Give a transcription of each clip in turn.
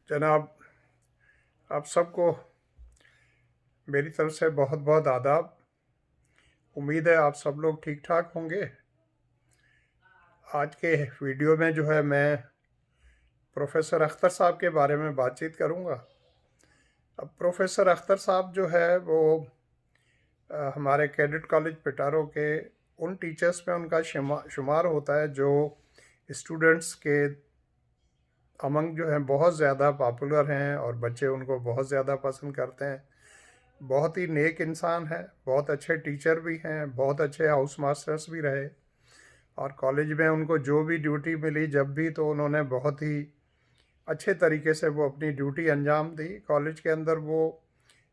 जनाब, आप सबको मेरी तरफ से बहुत बहुत आदाब। उम्मीद है आप सब लोग ठीक ठाक होंगे। आज के वीडियो में जो है मैं प्रोफेसर अख्तर साहब के बारे में बातचीत करूंगा। अब प्रोफेसर अख्तर साहब जो है वो हमारे कैडेट कॉलेज पिटारो के उन टीचर्स में उनका शुमार होता है जो स्टूडेंट्स के अमंग जो है बहुत ज़्यादा पॉपुलर हैं और बच्चे उनको बहुत ज़्यादा पसंद करते हैं। बहुत ही नेक इंसान है, बहुत अच्छे टीचर भी हैं, बहुत अच्छे हाउस मास्टर्स भी रहे और कॉलेज में उनको जो भी ड्यूटी मिली जब भी, तो उन्होंने बहुत ही अच्छे तरीके से वो अपनी ड्यूटी अंजाम दी। कॉलेज के अंदर वो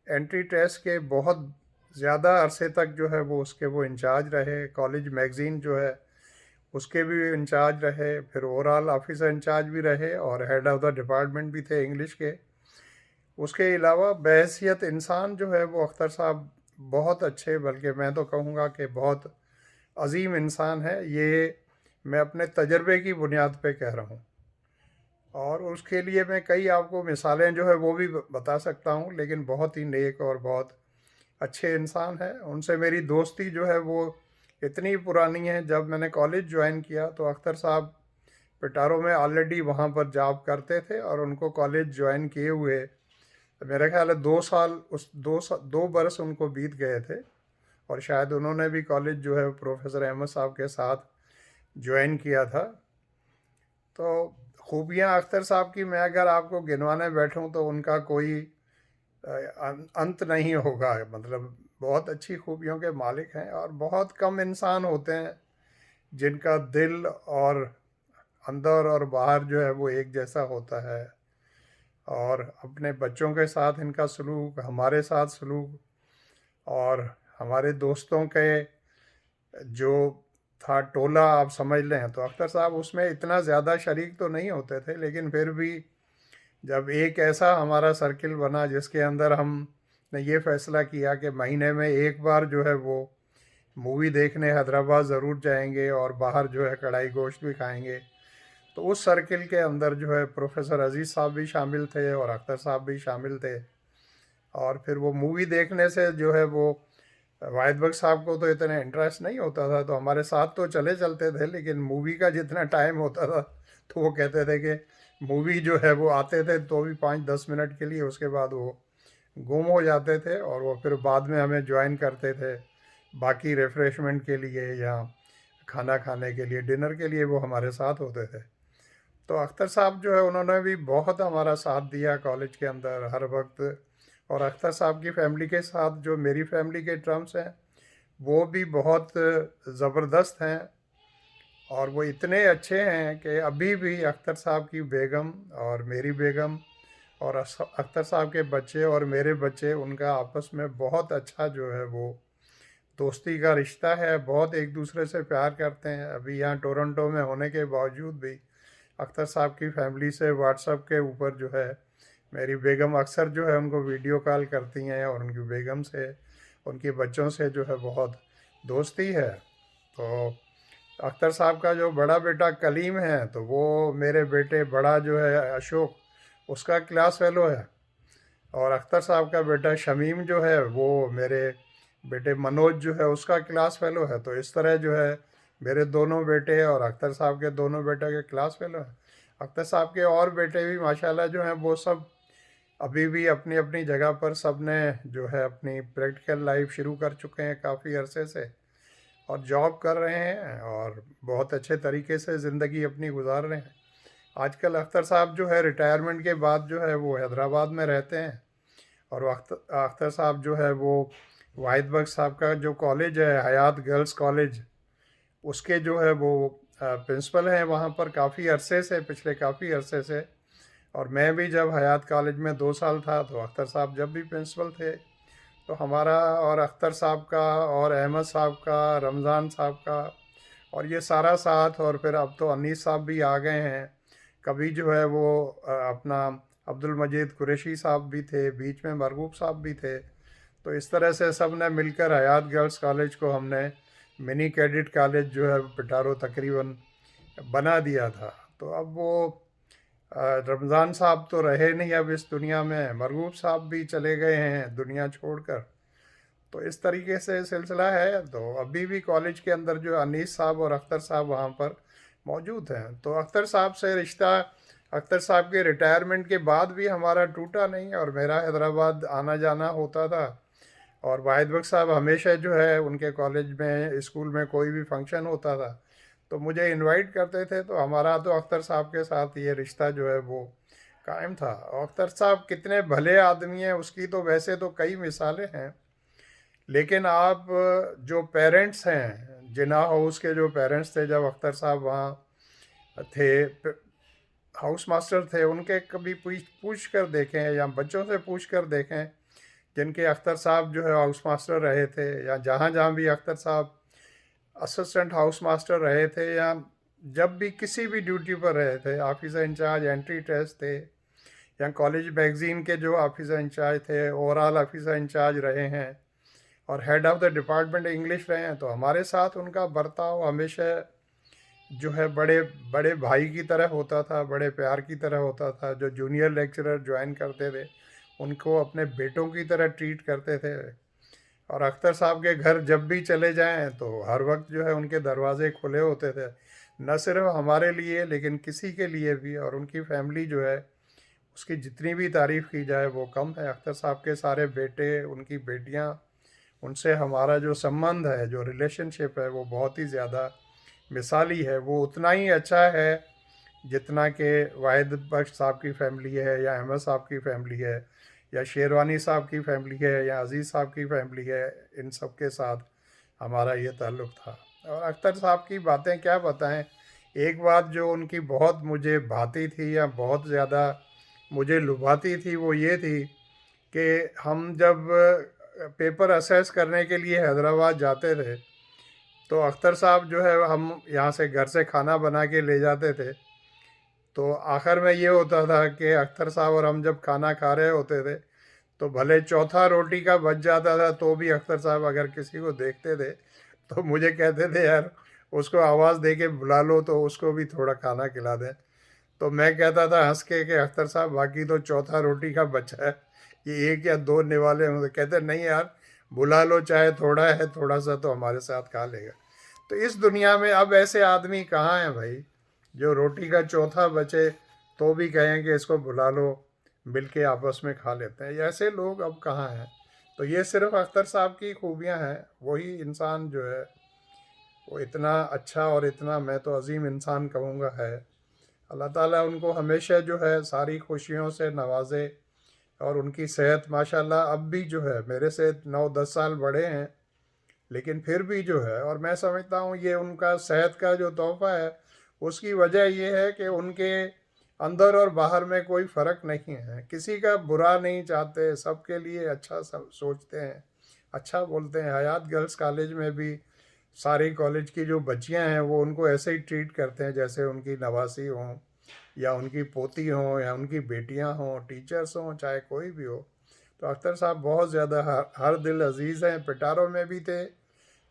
एंट्री टेस्ट के बहुत ज़्यादा अरसे तक जो है वो उसके वो इंचार्ज रहे। कॉलेज मैगज़ीन जो है उसके भी इंचार्ज रहे, फिर ओवरऑल ऑफिसर इंचार्ज भी रहे और हेड ऑफ़ द डिपार्टमेंट भी थे इंग्लिश के। उसके अलावा बहैसियत इंसान जो है वो अख्तर साहब बहुत अच्छे, बल्कि मैं तो कहूँगा कि बहुत अजीम इंसान है। ये मैं अपने तजर्बे की बुनियाद पे कह रहा हूँ और उसके लिए मैं कई आपको मिसालें जो है वो भी बता सकता हूँ, लेकिन बहुत ही नेक और बहुत अच्छे इंसान है। उनसे मेरी दोस्ती जो है वो इतनी पुरानी है, जब मैंने कॉलेज ज्वाइन किया तो अख्तर साहब पिटारो में ऑलरेडी वहाँ पर जॉब करते थे और उनको कॉलेज ज्वाइन किए हुए मेरा ख्याल है 2 साल, उस 2 बरस उनको बीत गए थे और शायद उन्होंने भी कॉलेज जो है प्रोफेसर अहमद साहब के साथ ज्वाइन किया था। तो खूबियाँ अख्तर साहब की मैं अगर आपको गिनवाने बैठूं तो उनका कोई अंत नहीं होगा। मतलब बहुत अच्छी खूबियों के मालिक हैं और बहुत कम इंसान होते हैं जिनका दिल और अंदर और बाहर जो है वो एक जैसा होता है। और अपने बच्चों के साथ इनका सलूक, हमारे साथ सलूक और हमारे दोस्तों के जो था टोला आप समझ लें, तो अख्तर साहब उसमें इतना ज़्यादा शरीक तो नहीं होते थे, लेकिन फिर भी जब एक ऐसा हमारा सर्किल बना जिसके अंदर हमने ये फ़ैसला किया कि महीने में एक बार जो है वो मूवी देखने हैदराबाद ज़रूर जाएंगे और बाहर जो है कढ़ाई गोश्त भी खाएंगे, तो उस सर्किल के अंदर जो है प्रोफेसर अजीज़ साहब भी शामिल थे और अख्तर साहब भी शामिल थे। और फिर वो मूवी देखने से जो है वो वाहिद बख्श साहब को तो इतना इंटरेस्ट नहीं होता था, तो हमारे साथ तो चले चलते थे, लेकिन मूवी का जितना टाइम होता था तो वो कहते थे कि मूवी जो है वो आते थे तो भी 5-10 मिनट के लिए, उसके बाद वो गुम हो जाते थे और वो फिर बाद में हमें ज्वाइन करते थे बाकी रिफ़्रेशमेंट के लिए या खाना खाने के लिए, डिनर के लिए वो हमारे साथ होते थे। तो अख्तर साहब जो है उन्होंने भी बहुत हमारा साथ दिया कॉलेज के अंदर हर वक्त। और अख्तर साहब की फ़ैमिली के साथ जो मेरी फ़ैमिली के टर्म्स हैं वो भी बहुत ज़बरदस्त हैं और वो इतने अच्छे हैं कि अभी भी अख्तर साहब की बेगम और मेरी बेगम और अख्तर साहब के बच्चे और मेरे बच्चे, उनका आपस में बहुत अच्छा जो है वो दोस्ती का रिश्ता है। बहुत एक दूसरे से प्यार करते हैं। अभी यहाँ टोरंटो में होने के बावजूद भी अख्तर साहब की फैमिली से व्हाट्सएप के ऊपर जो है मेरी बेगम अक्सर जो है उनको वीडियो कॉल करती हैं और उनकी बेगम से, उनके बच्चों से जो है बहुत दोस्ती है। तो अख्तर साहब का जो बड़ा बेटा कलीम है, तो वो मेरे बेटे बड़ा जो है अशोक, उसका क्लास फेलो है। और अख्तर साहब का बेटा शमीम जो है वो मेरे बेटे मनोज जो है उसका क्लास फेलो है। तो इस तरह जो है मेरे दोनों बेटे और अख्तर साहब के दोनों बेटे के क्लास फेलो हैं। अख्तर साहब के और बेटे भी माशाल्लाह जो हैं वो सब अभी भी अपनी अपनी जगह पर सब ने जो है अपनी प्रैक्टिकल लाइफ शुरू कर चुके हैं काफ़ी अरसे से और जॉब कर रहे हैं और बहुत अच्छे तरीके से ज़िंदगी अपनी गुजार रहे हैं। आजकल अख्तर साहब जो है रिटायरमेंट के बाद जो है वो हैदराबाद में रहते हैं और अख्तर अख्तर साहब जो है वो वाहिद बख्श साहब का जो कॉलेज है हयात गर्ल्स कॉलेज, उसके जो है वो प्रिंसिपल हैं वहाँ पर काफ़ी अरसे से, पिछले काफ़ी अरसे से। और मैं भी जब हयात कॉलेज में 2 साल था तो अख्तर साहब जब भी प्रिंसिपल थे, तो हमारा और अख्तर साहब का और अहमद साहब का, रमज़ान साहब का और ये सारा साथ, और फिर अब तो अनीस साहब भी आ गए हैं। कभी जो है वो अपना अब्दुल मजीद कुरैशी साहब भी थे, बीच में मरगूब साहब भी थे। तो इस तरह से सब ने मिलकर हयात गर्ल्स कॉलेज को हमने मिनी कैडेट कॉलेज जो है पिटारो तकरीबन बना दिया था। तो अब वो रमज़ान साहब तो रहे नहीं अब इस दुनिया में, मरगूब साहब भी चले गए हैं दुनिया छोड़कर। तो इस तरीके से सिलसिला है। तो अभी भी कॉलेज के अंदर जो अनीस साहब और अख्तर साहब वहाँ पर मौजूद हैं। तो अख्तर साहब से रिश्ता, अख्तर साहब के रिटायरमेंट के बाद भी हमारा टूटा नहीं, और मेरा हैदराबाद आना जाना होता था। और वाहिद बख्श साहब हमेशा जो है उनके कॉलेज में, स्कूल में कोई भी फंक्शन होता था तो मुझे इनवाइट करते थे। तो हमारा तो अख्तर साहब के साथ ये रिश्ता जो है वो कायम था। और अख्तर साहब कितने भले आदमी हैं उसकी तो वैसे तो कई मिसालें हैं, लेकिन आप जो पेरेंट्स हैं, जिन्ना हाउस के जो पेरेंट्स थे जब अख्तर साहब वहाँ थे, हाउस मास्टर थे, उनके कभी पूछ पूछ कर देखें या बच्चों से पूछ कर देखें जिनके अख्तर साहब जो है हाउस मास्टर रहे थे, या जहाँ जहाँ भी अख्तर साहब असिस्टेंट हाउस मास्टर रहे थे, या जब भी किसी भी ड्यूटी पर रहे थे, ऑफिसर इंचार्ज एंट्री टेस्ट थे, या कॉलेज मैगज़ीन के जो ऑफिसर इंचार्ज थे, ओवरऑल ऑफिसर इंचार्ज रहे हैं, और head of the department English रहे हैं, तो हमारे साथ उनका बर्ताव हमेशा जो है बड़े बड़े भाई की तरह होता था, बड़े प्यार की तरह होता था। जो जूनियर लेक्चरर ज्वाइन करते थे उनको अपने बेटों की तरह ट्रीट करते थे। और अख्तर साहब के घर जब भी चले जाएं तो हर वक्त जो है उनके दरवाजे खुले होते थे, न सिर्फ हमारे लिए लेकिन किसी के लिए भी। और उनकी फैमिली जो है उसकी जितनी भी तारीफ़ की जाए वो कम है। अख्तर साहब के सारे बेटे, उनकी बेटियां, उनसे हमारा जो संबंध है, जो रिलेशनशिप है, वो बहुत ही ज़्यादा मिसाली है। वो उतना ही अच्छा है जितना कि वाहिद बख्श साहब की फ़ैमिली है, या अहमद साहब की फ़ैमिली है, या शेरवानी साहब की फ़ैमिली है, या अज़ीज़ साहब की फ़ैमिली है। इन सब के साथ हमारा ये ताल्लुक़ था। और अख्तर साहब की बातें क्या बताएं। एक बात जो उनकी बहुत मुझे भाती थी या बहुत ज़्यादा मुझे लुभाती थी वो ये थी कि हम जब पेपर असेस करने के लिए हैदराबाद जाते थे तो अख्तर साहब जो है, हम यहाँ से घर से खाना बना के ले जाते थे, तो आखिर में ये होता था कि अख्तर साहब और हम जब खाना खा रहे होते थे तो भले चौथा रोटी का बच जाता था तो भी अख्तर साहब अगर किसी को देखते थे तो मुझे कहते थे यार उसको आवाज़ दे के बुला लो तो उसको भी थोड़ा खाना खिला दें। तो मैं कहता था हंस के कि अख्तर साहब बाकी तो चौथा रोटी का बचा है, ये एक या दो निवाले हों। तो कहते नहीं यार, बुला लो, चाहे थोड़ा है, थोड़ा सा तो हमारे साथ खा लेगा। तो इस दुनिया में अब ऐसे आदमी कहाँ हैं भाई, जो रोटी का चौथा बचे तो भी कहें कि इसको बुला लो, मिल के आपस में खा लेते हैं। ऐसे लोग अब कहाँ हैं। तो ये सिर्फ अख्तर साहब की खूबियाँ हैं। वही इंसान जो है वो इतना अच्छा और इतना, मैं तो अजीम इंसान कहूँगा, है। अल्लाह ताला उनको हमेशा जो है सारी खुशियों से नवाजे। और उनकी सेहत माशाल्लाह अब भी जो है, मेरे से 9-10 साल बड़े हैं लेकिन फिर भी जो है, और मैं समझता हूँ ये उनका सेहत का जो तोहफ़ा है उसकी वजह ये है कि उनके अंदर और बाहर में कोई फ़र्क नहीं है। किसी का बुरा नहीं चाहते, सबके लिए अच्छा सब सोचते हैं, अच्छा बोलते हैं। हयात गर्ल्स कॉलेज में भी सारी कॉलेज की जो बच्चियां हैं वो उनको ऐसे ही ट्रीट करते हैं जैसे उनकी नवासी हों, या उनकी पोती हों, या उनकी बेटियां हों, टीचर्स हों, चाहे कोई भी हो। तो अख्तर साहब बहुत ज़्यादा हर दिल अजीज़ हैं। पिटारो में भी थे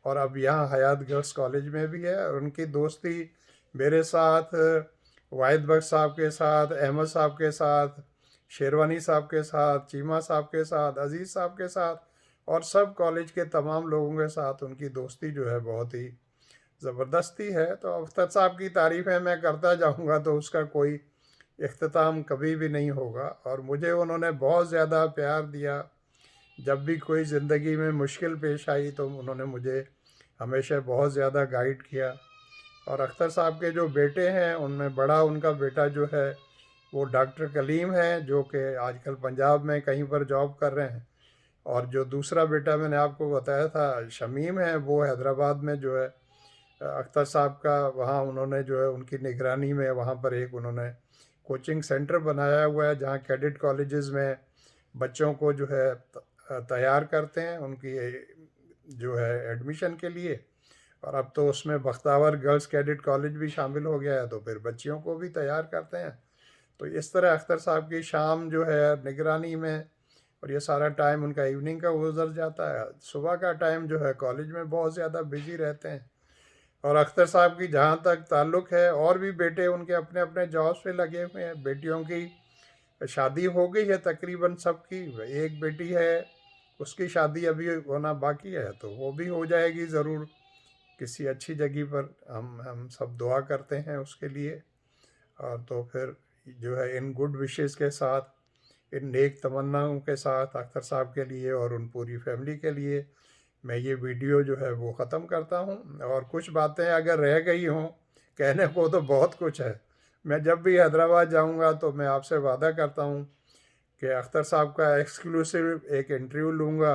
और अब यहाँ हयात गर्ल्स कॉलेज में भी है। और उनकी दोस्ती मेरे साथ, वाहिद बख्श साहब के साथ, अहमद साहब के साथ, शेरवानी साहब के साथ, चीमा साहब के साथ, अजीज़ साहब के साथ, और सब कॉलेज के तमाम लोगों के साथ उनकी दोस्ती जो है बहुत ही ज़बरदस्ती है। तो अख्तर साहब की तारीफ़ें मैं करता जाऊंगा तो उसका कोई इख्तिताम कभी भी नहीं होगा। और मुझे उन्होंने बहुत ज़्यादा प्यार दिया। जब भी कोई ज़िंदगी में मुश्किल पेश आई तो उन्होंने मुझे हमेशा बहुत ज़्यादा गाइड किया। और अख्तर साहब के जो बेटे हैं उनमें बड़ा उनका बेटा जो है वो डॉक्टर कलीम है, जो कि आजकल पंजाब में कहीं पर जॉब कर रहे हैं। और जो दूसरा बेटा मैंने आपको बताया था शमीम है, वो हैदराबाद में जो है अख्तर साहब का, वहाँ उन्होंने जो है उनकी निगरानी में वहाँ पर एक उन्होंने कोचिंग सेंटर बनाया हुआ है जहाँ कैडेट कॉलेजेस में बच्चों को जो है तैयार करते हैं उनकी जो है एडमिशन के लिए। और अब तो उसमें बख्तावर गर्ल्स कैडेट कॉलेज भी शामिल हो गया है, तो फिर बच्चियों को भी तैयार करते हैं। तो इस तरह अख्तर साहब की शाम जो है निगरानी में, और ये सारा टाइम उनका इवनिंग का गुजर जाता है। सुबह का टाइम जो है कॉलेज में बहुत ज़्यादा बिजी रहते हैं। और अख्तर साहब की जहाँ तक ताल्लुक़ है, और भी बेटे उनके अपने अपने जॉब्स पे लगे हुए हैं। बेटियों की शादी हो गई है तकरीबन सबकी। एक बेटी है, उसकी शादी अभी होना बाकी है, तो वो भी हो जाएगी ज़रूर किसी अच्छी जगह पर। हम सब दुआ करते हैं उसके लिए। और तो फिर जो है इन गुड विशेस के साथ, इन नेक तमन्नाओं के साथ अख्तर साहब के लिए और उन पूरी फैमिली के लिए मैं ये वीडियो जो है वो ख़त्म करता हूँ। और कुछ बातें अगर रह गई हों, कहने को तो बहुत कुछ है। मैं जब भी हैदराबाद जाऊँगा तो मैं आपसे वादा करता हूँ कि अख्तर साहब का एक्सक्लूसिव एक इंटरव्यू लूँगा,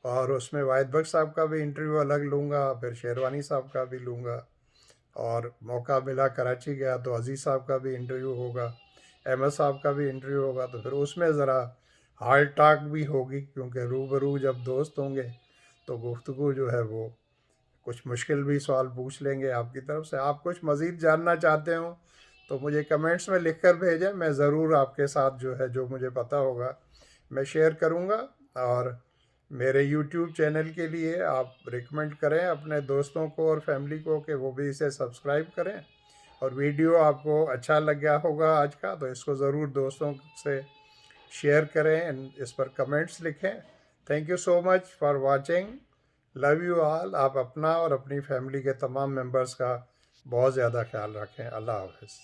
और उसमें वाहिद बख्श साहब का भी इंटरव्यू अलग लूँगा, फिर शेरवानी साहब का भी लूँगा। और मौका मिला कराची गया तो अजीज़ साहब का भी इंटरव्यू होगा, अहमद साहब का भी इंटरव्यू होगा। तो फिर उसमें ज़रा हार्ड टॉक भी होगी, क्योंकि रूबरू जब दोस्त होंगे तो गुफ्तगू जो है वो कुछ मुश्किल भी सवाल पूछ लेंगे आपकी तरफ से। आप कुछ मज़ीद जानना चाहते हो तो मुझे कमेंट्स में लिख कर भेजें। मैं ज़रूर आपके साथ जो है जो मुझे पता होगा मैं शेयर करूँगा। और मेरे यूट्यूब चैनल के लिए आप रिकमेंड करें अपने दोस्तों को और फैमिली को कि वो भी इसे सब्सक्राइब करें। और वीडियो आपको अच्छा लग गया होगा आज का, तो इसको ज़रूर दोस्तों से शेयर करें, इस पर कमेंट्स लिखें। Thank you so much for watching. Love you all. आप अपना और अपनी फैमिली के तमाम मेंबर्स का बहुत ज़्यादा ख्याल रखें। अल्लाह हाफ़िज़।